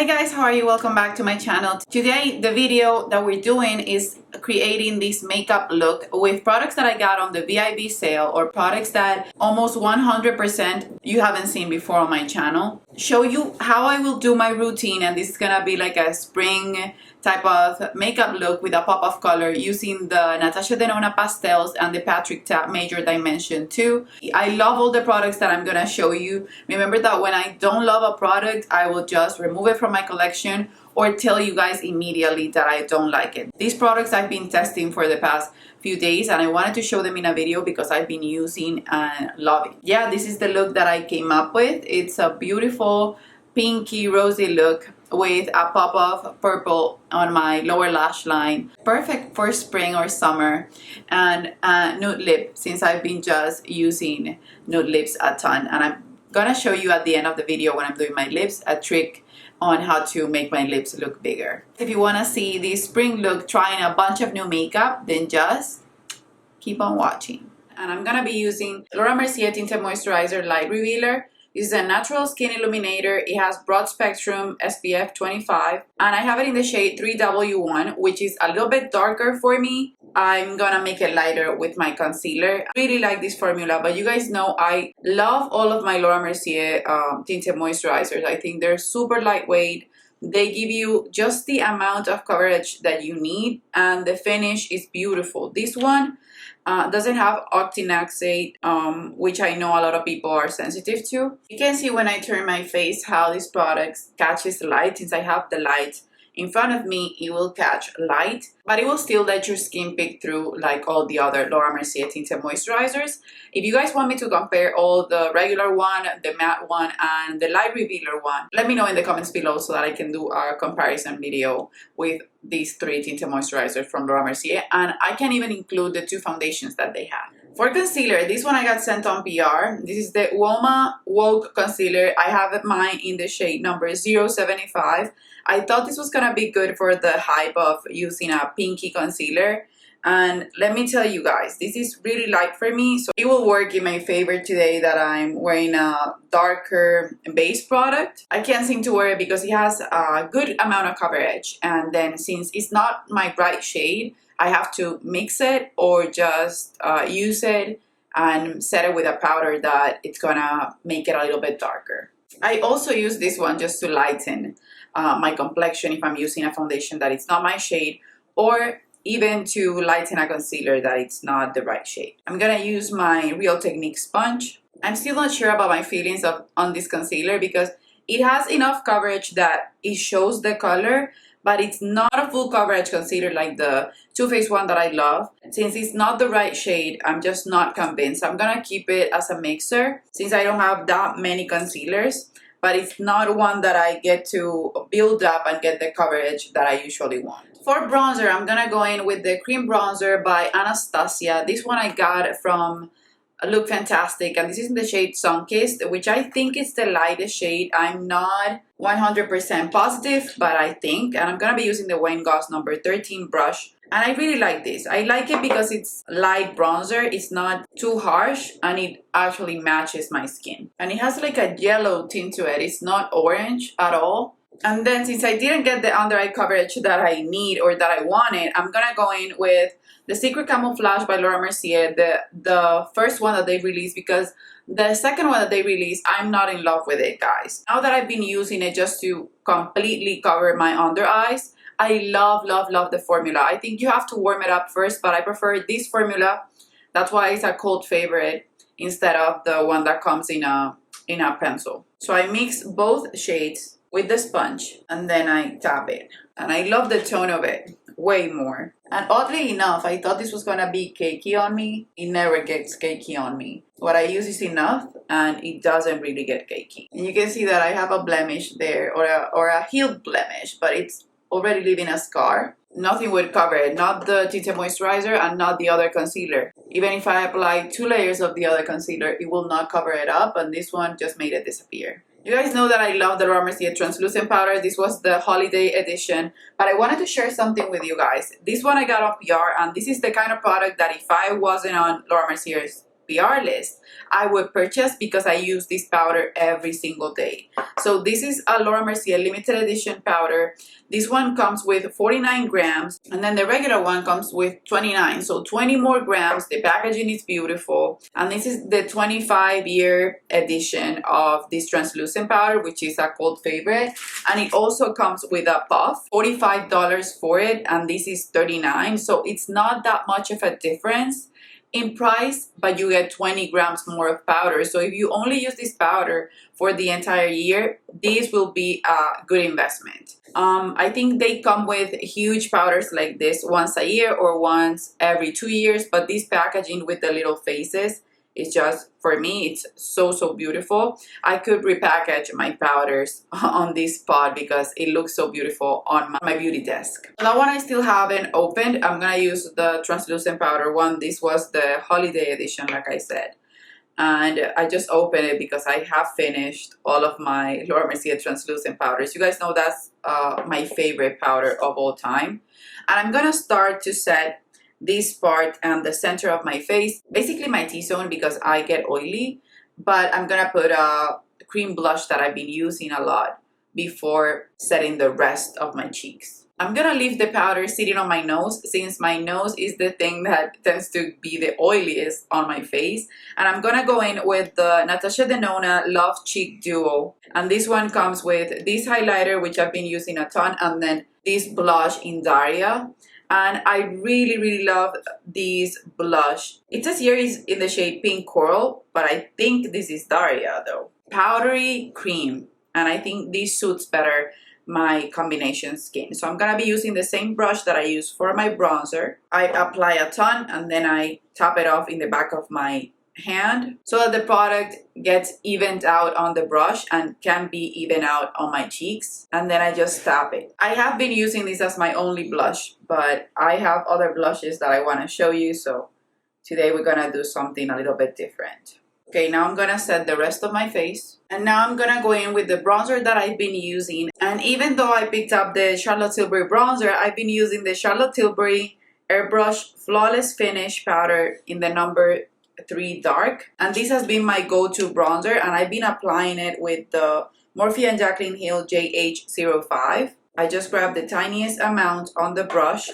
guys, how are you? Welcome back to my channel. Today the video that we're doing is creating this makeup look with products that I got on the VIB sale, or products that almost 100% you haven't seen before on my channel. Show you how I will do my routine, and this is gonna be like a spring type of makeup look with a pop of color using the Natasha Denona pastels and the Patrick Ta Major Dimension 2. I love all the products that I'm gonna show you. Remember that when I don't love a product, I will just remove it from my collection or tell you guys immediately that I don't like it. These products I've been testing for the past few days, and I wanted to show them in a video because I've been using and loving. Yeah, this is the look that I came up with. It's a beautiful pinky rosy look with a pop of purple on my lower lash line. Perfect for spring or summer. And nude lip, since I've been just using nude lips a ton. And I'm gonna show you at the end of the video when I'm doing my lips a trick on how to make my lips look bigger. If you wanna see this spring look trying a bunch of new makeup, then just keep on watching. And I'm gonna be using Laura Mercier Tinted Moisturizer Light Revealer. This is a natural skin illuminator. It has broad spectrum SPF 25, and I have it in the shade 3W1, which is a little bit darker for me. I'm gonna make it lighter with my concealer. I really like this formula, but you guys know I love all of my Laura Mercier tinted moisturizers. I think they're super lightweight. They give you just the amount of coverage that you need, and the finish is beautiful. This one doesn't have octinoxate, which I know a lot of people are sensitive to. You can see when I turn my face how this product catches light. Since I have the light in front of me, it will catch light, but it will still let your skin pick through like all the other Laura Mercier tinted moisturizers. If you guys want me to compare all the regular one, the matte one, and the light revealer one, let me know in the comments below so that I can do a comparison video with these three tinted moisturizers from Laura Mercier, and I can even include the two foundations that they have. For concealer, this one I got sent on PR. This is the Uoma Woke Concealer. I have mine in the shade number 075. I thought this was gonna be good for the hype of using a pinky concealer. And let me tell you guys, this is really light for me, so it will work in my favor today that I'm wearing a darker base product. I can't seem to wear it because it has a good amount of coverage, and then since it's not my bright shade, I have to mix it or just use it and set it with a powder that it's gonna make it a little bit darker. I also use this one just to lighten my complexion if I'm using a foundation that it's not my shade, or even to lighten a concealer that it's not the right shade. I'm gonna use my Real Technique sponge. I'm still not sure about my feelings on this concealer because it has enough coverage that it shows the color, but it's not a full coverage concealer like the Too Faced one that I love. Since it's not the right shade, I'm just not convinced. I'm gonna keep it as a mixer since I don't have that many concealers, but it's not one that I get to build up and get the coverage that I usually want. For bronzer, I'm gonna go in with the cream bronzer by Anastasia. This one I got from Look Fantastic, and this is in the shade Sunkissed, which I think is the lightest shade. I'm not 100% positive, but I think, and I'm gonna be using the Wayne Goss number 13 brush. And I really like this. I like it because it's light bronzer, it's not too harsh, and it actually matches my skin. And it has like a yellow tint to it, it's not orange at all. And then since I didn't get the under eye coverage that I need or that I wanted, I'm gonna go in with the Secret Camouflage by Laura Mercier, the first one that they released, because the second one that they released, I'm not in love with it, guys. Now that I've been using it just to completely cover my under eyes, I love, love, love the formula. I think you have to warm it up first, but I prefer this formula. That's why it's a cult favorite instead of the one that comes in a pencil. So I mix both shades with the sponge and then I tap it. And I love the tone of it way more. And oddly enough, I thought this was gonna be cakey on me. It never gets cakey on me. What I use is enough and it doesn't really get cakey. And you can see that I have a blemish there, or a healed blemish, but it's already leaving a scar. Nothing would cover it, not the tinted moisturizer and not the other concealer. Even if I apply 2 layers of the other concealer, it will not cover it up, and this one just made it disappear. You guys know that I love the Laura Mercier translucent powder. This was the holiday edition, but I wanted to share something with you guys. This one I got on PR, and this is the kind of product that if I wasn't on Laura Mercier's PR list, I would purchase because I use this powder every single day. So this is a Laura Mercier limited edition powder. This one comes with 49 grams, and then the regular one comes with 29, so 20 more grams. The packaging is beautiful, and this is the 25-year edition of this translucent powder, which is a cult favorite. And it also comes with a puff, $45 for it, and this is $39, so it's not that much of a difference in price, but you get 20 grams more of powder. So if you only use this powder for the entire year, this will be a good investment. I think they come with huge powders like this once a year or once every 2 years, but this packaging with the little faces is just, for me, it's so beautiful. I could repackage my powders on this pot because it looks so beautiful on my beauty desk. That one I still haven't opened. I'm gonna use the translucent powder one. This was the holiday edition, like I said. And I just opened it because I have finished all of my Laura Mercier translucent powders. You guys know that's my favorite powder of all time. And I'm gonna start to set this part and the center of my face, basically my T-zone, because I get oily. But I'm gonna put a cream blush that I've been using a lot before setting the rest of my cheeks. I'm gonna leave the powder sitting on my nose, since my nose is the thing that tends to be the oiliest on my face. And I'm gonna go in with the Natasha Denona Love Cheek Duo. And this one comes with this highlighter, which I've been using a ton, and then this blush in Daria. And I really love this blush. It says here is in the shade Pink Coral, but I think this is Daria though. Powdery cream, and I think this suits better my combination skin. So I'm gonna be using the same brush that I use for my bronzer. I apply a ton and then I tap it off in the back of my hand so that the product gets evened out on the brush and can be even out on my cheeks, and then I just tap it. I have been using this as my only blush, but I have other blushes that I want to show you, so today we're gonna do something a little bit different. Okay, now I'm gonna set the rest of my face, and now I'm gonna go in with the bronzer that I've been using. And even though I picked up the Charlotte Tilbury bronzer, I've been using the Charlotte Tilbury Airbrush Flawless Finish powder in the number 3 dark, and this has been my go-to bronzer, and I've been applying it with the Morphe and Jaclyn Hill JH05. I just grab the tiniest amount on the brush,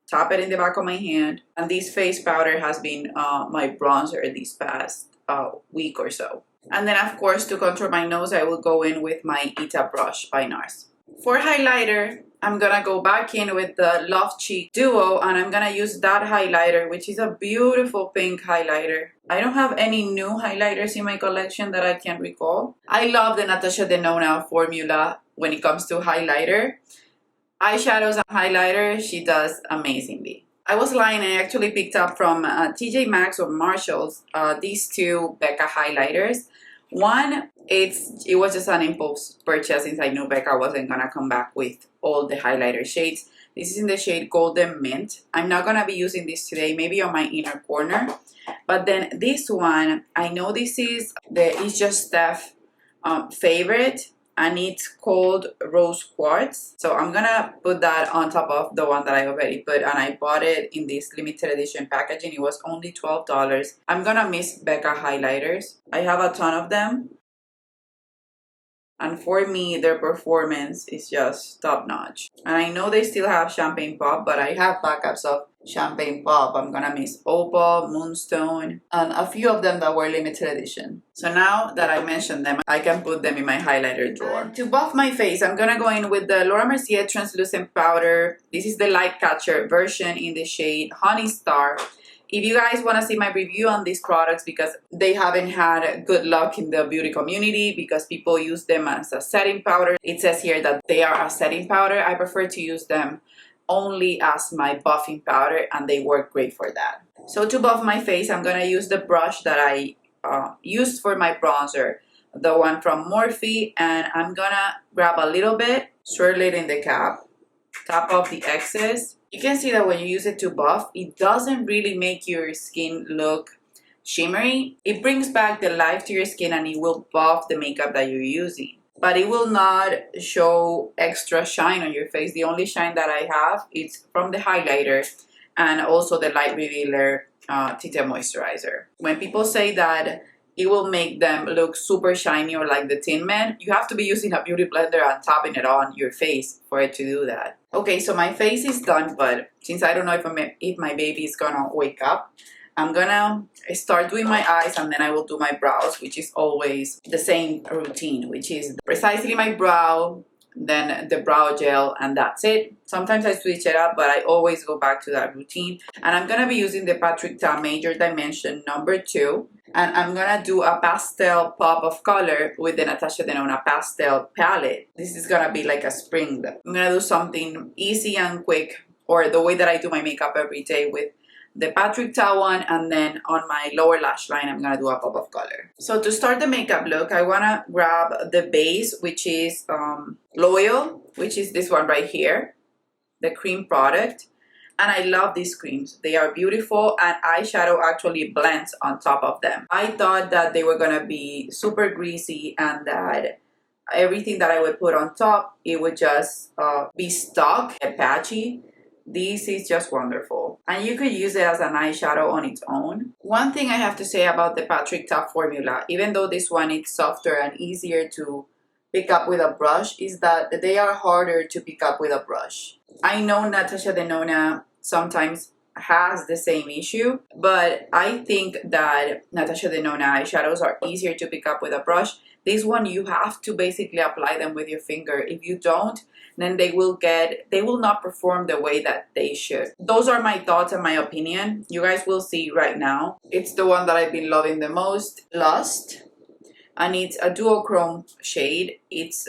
tap it in the back of my hand, and this face powder has been my bronzer this past week or so. And then of course, to contour my nose, I will go in with my Ita brush by NARS. For highlighter, I'm gonna go back in with the Love Cheek Duo, and I'm gonna use that highlighter, which is a beautiful pink highlighter. I don't have any new highlighters in my collection that I can recall. I love the Natasha Denona formula when it comes to highlighter. Eyeshadows and highlighter, she does amazingly. I was lying, I actually picked up from TJ Maxx or Marshall's these two Becca highlighters. One, it was just an impulse purchase since I knew Becca wasn't gonna come back with all the highlighter shades. This is in the shade Golden Mint. I'm not gonna be using this today, maybe on my inner corner. But then this one, I know this is the It's Just Steph favorite, and it's called Rose Quartz. So I'm gonna put that on top of the one that I already put, and I bought it in this limited edition packaging. It was only $12. I'm gonna miss Becca highlighters. I have a ton of them, and for me, their performance is just top notch. And I know they still have Champagne Pop, but I have backups of Champagne Pop. I'm gonna miss Opal, Moonstone, and a few of them that were limited edition. So now that I mentioned them, I can put them in my highlighter drawer. To buff my face, I'm gonna go in with the Laura Mercier translucent powder. This is the light catcher version in the shade Honey Star. If you guys want to see my review on these products, because they haven't had good luck in the beauty community because people use them as a setting powder, it says here that they are a setting powder. I prefer to use them only as my buffing powder, and they work great for that. So to buff my face, I'm going to use the brush that I used for my bronzer, the one from Morphe, and I'm going to grab a little bit, swirl it in the cap, tap off the excess. You can see that when you use it to buff, it doesn't really make your skin look shimmery. It brings back the life to your skin, and it will buff the makeup that you're using. But it will not show extra shine on your face. The only shine that I have is from the highlighter. and also the Light Revealer Tinted Moisturizer. When people say that it will make them look super shiny or like the Tin Man, you have to be using a beauty blender and tapping it on your face for it to do that. Okay, so my face is done, but since I don't know if my baby is gonna wake up, I'm gonna start doing my eyes and then I will do my brows, which is always the same routine, which is precisely my brow, then the brow gel, and that's it. Sometimes I switch it up, but I always go back to that routine. And I'm gonna be using the Patrick Ta Major Dimension number 2. And I'm gonna do a pastel pop of color with the Natasha Denona pastel palette. This is gonna be like a spring look. I'm gonna do something easy and quick, or the way that I do my makeup every day, with the Patrick Ta one, and then on my lower lash line I'm gonna do a pop of color. So to start the makeup look, I wanna grab the base, which is Loyal, which is this one right here, the cream product. And I love these creams. They are beautiful, and eyeshadow actually blends on top of them. I thought that they were gonna be super greasy and that everything that I would put on top, it would just be stuck and patchy. This is just wonderful, and you could use it as an eyeshadow on its own. One thing I have to say about the Patrick Ta formula, even though this one is softer and easier to pick up with a brush, is that they are harder to pick up with a brush. I know Natasha Denona sometimes has the same issue, but I think that Natasha Denona eyeshadows are easier to pick up with a brush. This one, you have to basically apply them with your finger. If you don't, then they will not perform the way that they should. Those are my thoughts and my opinion. You guys will see right now. It's the one that I've been loving the most, Lust. And it's a duochrome shade. It's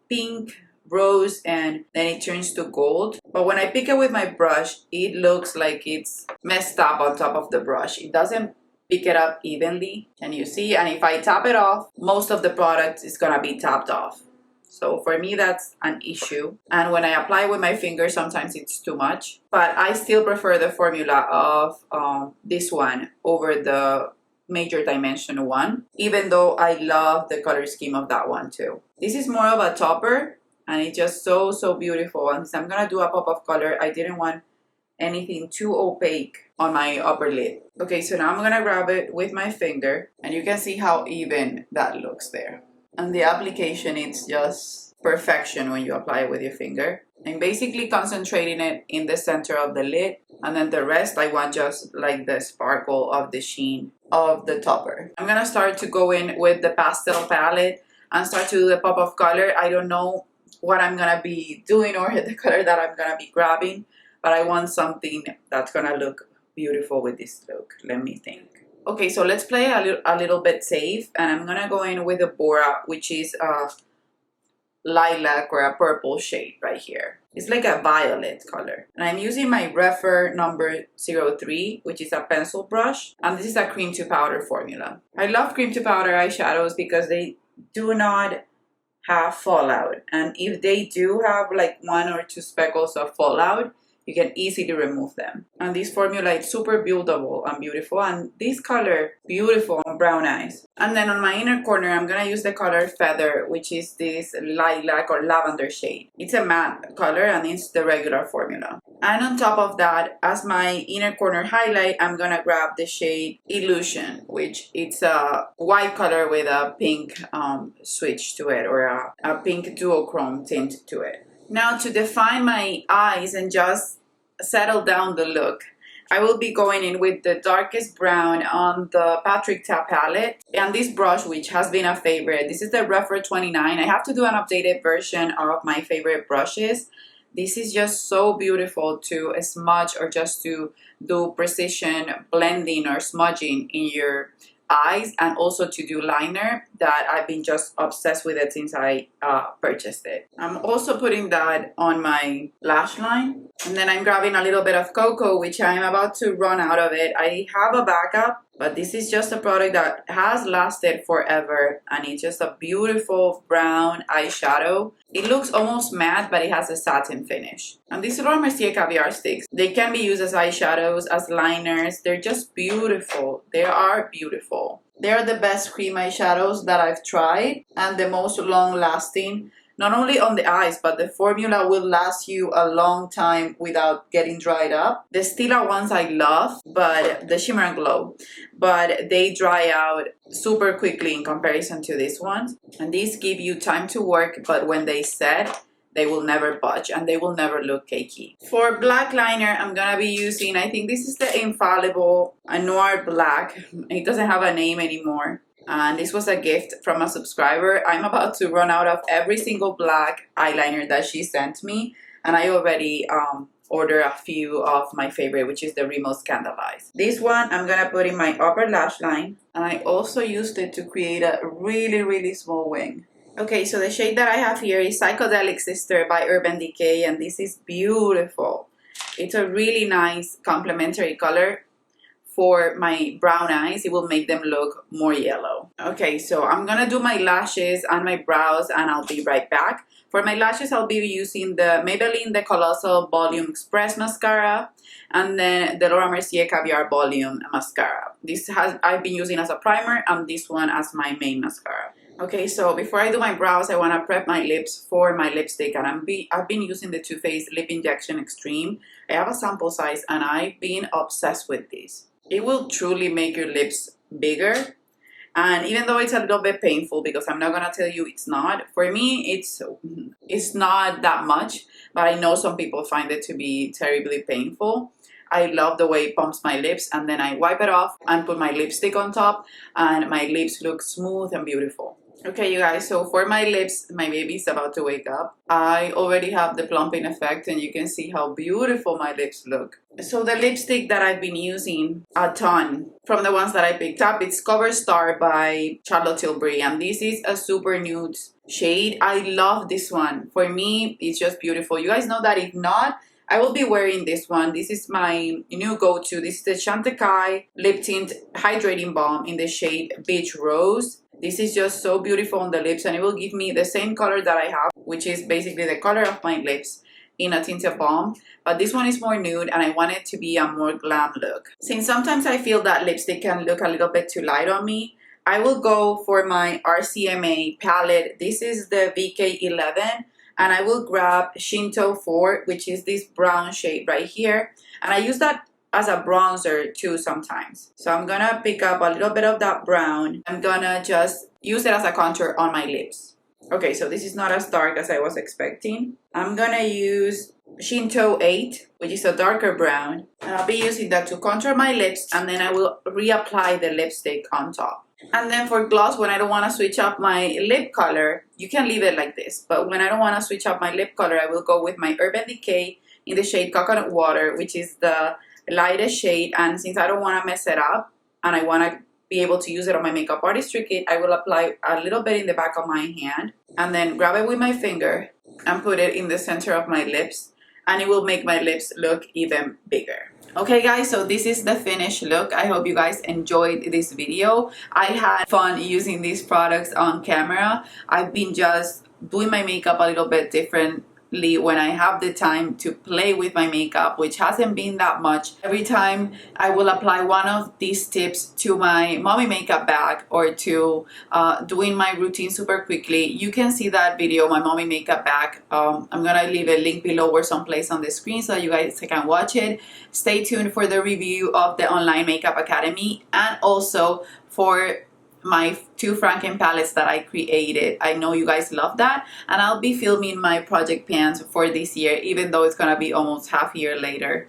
pink, rose, and then it turns to gold. But when I pick it with my brush, it looks like it's messed up on top of the brush. It doesn't pick it up evenly. Can you see? And if I tap it off, most of the product is gonna be tapped off. So for me, that's an issue. And when I apply with my finger, sometimes it's too much. But I still prefer the formula of this one over the Major Dimension one, even though I love the color scheme of that one too. This is more of a topper, and it's just so beautiful. And since I'm gonna do a pop of color, I didn't want anything too opaque on my upper lid. Okay, so now I'm gonna grab it with my finger, and you can see how even that looks there. And the application, it's just perfection when you apply it with your finger. I'm basically concentrating it in the center of the lid, and then the rest I want just like the sparkle of the sheen of the topper. I'm gonna start to go in with the pastel palette and start to do the pop of color. I don't know what I'm gonna be doing or the color that I'm gonna be grabbing, but I want something that's gonna look beautiful with this look. Let me think. Okay, so let's play a little bit safe, and I'm gonna go in with the Bora, which is a lilac or a purple shade right here. It's like a violet color. And I'm using my Refer number 03, which is a pencil brush, and this is a cream to powder formula. I love cream to powder eyeshadows because they do not have fallout, and if they do have like 1 or 2 speckles of fallout, you can easily remove them. And this formula is super buildable and beautiful, and this color, beautiful on brown eyes. And then on my inner corner, I'm gonna use the color Feather, which is this lilac or lavender shade. It's a matte color and it's the regular formula. And on top of that, as my inner corner highlight, I'm gonna grab the shade Illusion, which it's a white color with a pink switch to it, or a pink duochrome tint to it. Now to define my eyes and just settle down the look, I will be going in with the darkest brown on the Patrick Ta palette. And this brush, which has been a favorite, this is the Refer 29. I have to do an updated version of my favorite brushes. This is just so beautiful to smudge or just to do precision blending or smudging in your eyes, and also to do liner, that I've been just obsessed with it since I purchased it. I'm also putting that on my lash line, and then I'm grabbing a little bit of xoxo, which I'm about to run out of it. I have a backup, but this is just a product that has lasted forever, and it's just a beautiful brown eyeshadow. It looks almost matte, but it has a satin finish. And these are Mercier Caviar sticks. They can be used as eyeshadows, as liners. They're just beautiful. They are beautiful. They are the best cream eyeshadows that I've tried, and the most long lasting. not only on the eyes, but the formula will last you a long time without getting dried up. The Stila ones I love, but the Shimmer and Glow, but they dry out super quickly in comparison to these ones. And these give you time to work, but when they set, they will never budge and they will never look cakey. For black liner, I'm gonna be using, I think this is the Infallible Noir Black. It doesn't have a name anymore. And this was a gift from a subscriber. I'm about to run out of every single black eyeliner that she sent me. And I already ordered a few of my favorite, which is the Rimmel Scandalize. This one I'm gonna put in my upper lash line. And I also used it to create a really, really small wing. Okay, so the shade that I have here is Psychedelic Sister by Urban Decay, and this is beautiful. It's a really nice complementary color for my brown eyes. It will make them look more yellow. Okay, so I'm gonna do my lashes and my brows, and I'll be right back. For my lashes, I'll be using the Maybelline The Colossal Volume Express Mascara and then the Laura Mercier Caviar Volume Mascara. I've been using as a primer and this one as my main mascara. Okay, so before I do my brows, I want to prep my lips for my lipstick, and I've been using the Too Faced Lip Injection Extreme. I have a sample size and I've been obsessed with this. It will truly make your lips bigger, and even though it's a little bit painful, because I'm not gonna tell you it's not, for me it's not that much, but I know some people find it to be terribly painful. I love the way it pumps my lips, and then I wipe it off and put my lipstick on top, and my lips look smooth and beautiful. Okay, you guys, so for my lips, my baby's about to wake up. I already have the plumping effect, and you can see how beautiful my lips look. So the lipstick that I've been using a ton from the ones that I picked up, it's Cover Star by Charlotte Tilbury, and this is a super nude shade. I love this one. For me, it's just beautiful. You guys know that if not, I will be wearing this one. This is my new go-to. This is the Chantecaille Lip Tint Hydrating Balm in the shade Beach Rose. This is just so beautiful on the lips, and it will give me the same color that I have, which is basically the color of my lips in a tinted balm. But this one is more nude, and I want it to be a more glam look. Since sometimes I feel that lipstick can look a little bit too light on me, I will go for my RCMA palette. This is the VK11. And I will grab Shinto 4, which is this brown shade right here. And I use that as a bronzer too sometimes. So I'm gonna pick up a little bit of that brown. I'm gonna just use it as a contour on my lips. Okay, so this is not as dark as I was expecting. I'm gonna use Shinto 8, which is a darker brown. And I'll be using that to contour my lips, and then I will reapply the lipstick on top. And then for gloss, when I don't want to switch up my lip color, you can leave it like this. But when I don't want to switch up my lip color, I will go with my Urban Decay in the shade Coconut Water, which is the lightest shade. And since I don't want to mess it up and I want to be able to use it on my makeup artistry kit, I will apply a little bit in the back of my hand and then grab it with my finger and put it in the center of my lips. And it will make my lips look even bigger. Okay guys, so this is the finished look. I hope you guys enjoyed this video. I had fun using these products on camera. I've been just doing my makeup a little bit differently when I have the time to play with my makeup, which hasn't been that much. Every time I will apply one of these tips to my mommy makeup bag or to doing my routine super quickly, you can see that video, my mommy makeup bag. I'm gonna leave a link below or someplace on the screen so you guys can watch it. Stay tuned for the review of the Online Makeup Academy and also for my 2 Franken palettes that I created. I know you guys love that, and I'll be filming my project pans for this year, even though it's gonna be almost half a year later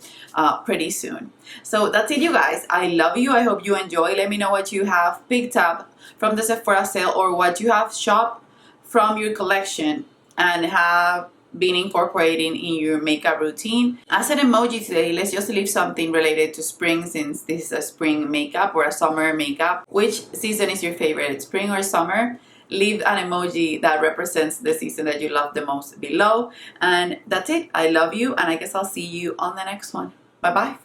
pretty soon. So that's it, you guys. I love you. I hope you enjoy. Let me know what you have picked up from the Sephora sale or what you have shopped from your collection and have been incorporating in your makeup routine. As an emoji today, let's just leave something related to spring, since this is a spring makeup or a summer makeup. Which season is your favorite, spring or summer? Leave an emoji that represents the season that you love the most below. And that's it. I love you, and I guess I'll see you on the next one. Bye bye.